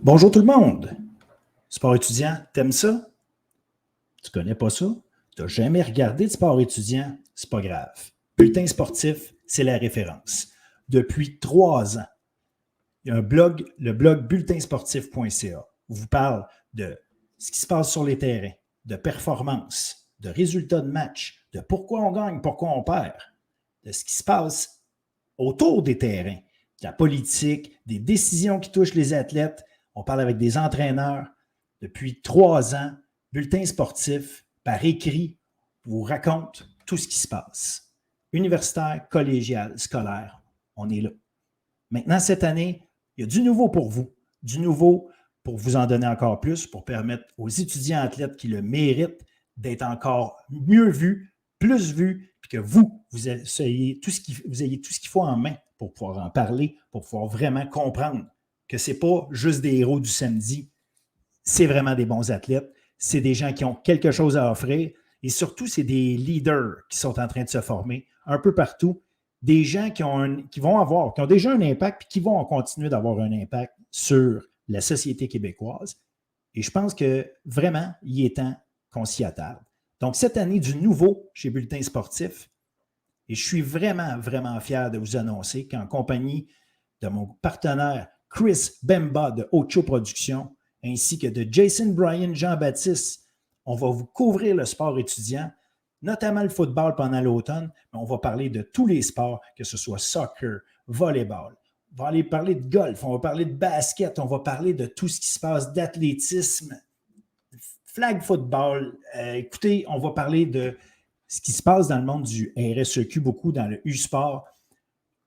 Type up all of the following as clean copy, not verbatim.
Bonjour tout le monde! Sport étudiant, t'aimes ça? Tu connais pas ça? Tu n'as jamais regardé de sport étudiant? C'est pas grave. Bulletin sportif, c'est la référence. Depuis 3 ans, il y a un blog, le blog bulletinsportif.ca, vous parle de ce qui se passe sur les terrains, de performances, de résultats de match, de pourquoi on gagne, pourquoi on perd, de ce qui se passe autour des terrains, de la politique, des décisions qui touchent les athlètes. On parle avec des entraîneurs. Depuis 3 ans, Bulletin sportif, par écrit, vous raconte tout ce qui se passe. Universitaire, collégial, scolaire, on est là. Maintenant, cette année, il y a du nouveau pour vous. Du nouveau pour vous en donner encore plus, pour permettre aux étudiants athlètes qui le méritent d'être encore mieux vus, plus vus, puis que vous ayez tout ce qu'il faut en main pour pouvoir en parler, pour pouvoir vraiment comprendre que ce n'est pas juste des héros du samedi, c'est vraiment des bons athlètes, c'est des gens qui ont quelque chose à offrir et surtout, c'est des leaders qui sont en train de se former un peu partout, des gens qui ont déjà un impact et qui vont continuer d'avoir un impact sur la société québécoise. Et je pense que vraiment, il est temps qu'on s'y attarde. Donc, cette année, du nouveau chez Bulletin sportif, et je suis vraiment, vraiment fier de vous annoncer qu'en compagnie de mon partenaire Chris Bemba de Ocho Productions, ainsi que de Jason Bryan Jean-Baptiste, on va vous couvrir le sport étudiant, notamment le football pendant l'automne, mais on va parler de tous les sports, que ce soit soccer, volleyball. On va aller parler de golf, on va parler de basket, on va parler de tout ce qui se passe d'athlétisme, flag football. Écoutez, on va parler de ce qui se passe dans le monde du RSEQ, beaucoup dans le U-Sport.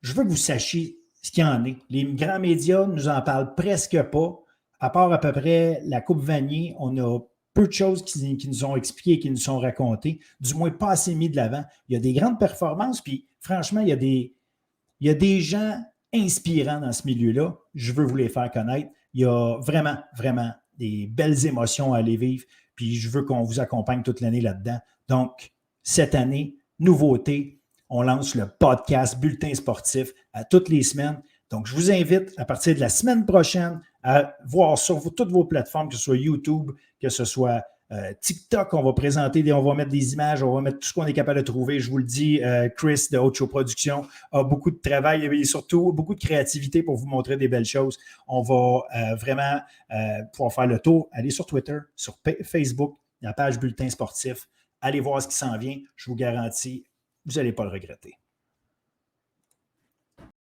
Je veux que vous sachiez ce qu'il y en est. Les grands médias ne nous en parlent presque pas. À part à peu près la Coupe Vanier, on a peu de choses qui nous ont expliquées, qui nous sont racontées, du moins pas assez mis de l'avant. Il y a des grandes performances, puis franchement, il y a des gens inspirants dans ce milieu-là. Je veux vous les faire connaître. Il y a vraiment, vraiment des belles émotions à aller vivre, puis je veux qu'on vous accompagne toute l'année là-dedans. Donc, cette année, nouveauté, on lance le podcast Bulletin sportif à toutes les semaines. Donc, je vous invite à partir de la semaine prochaine à voir sur toutes vos plateformes, que ce soit YouTube, que ce soit TikTok, on va mettre des images, on va mettre tout ce qu'on est capable de trouver. Je vous le dis, Chris de Ocho Productions a beaucoup de travail et surtout beaucoup de créativité pour vous montrer des belles choses. On va vraiment pouvoir faire le tour. Allez sur Twitter, sur Facebook, la page Bulletin sportif. Allez voir ce qui s'en vient. Je vous garantis, vous n'allez pas le regretter.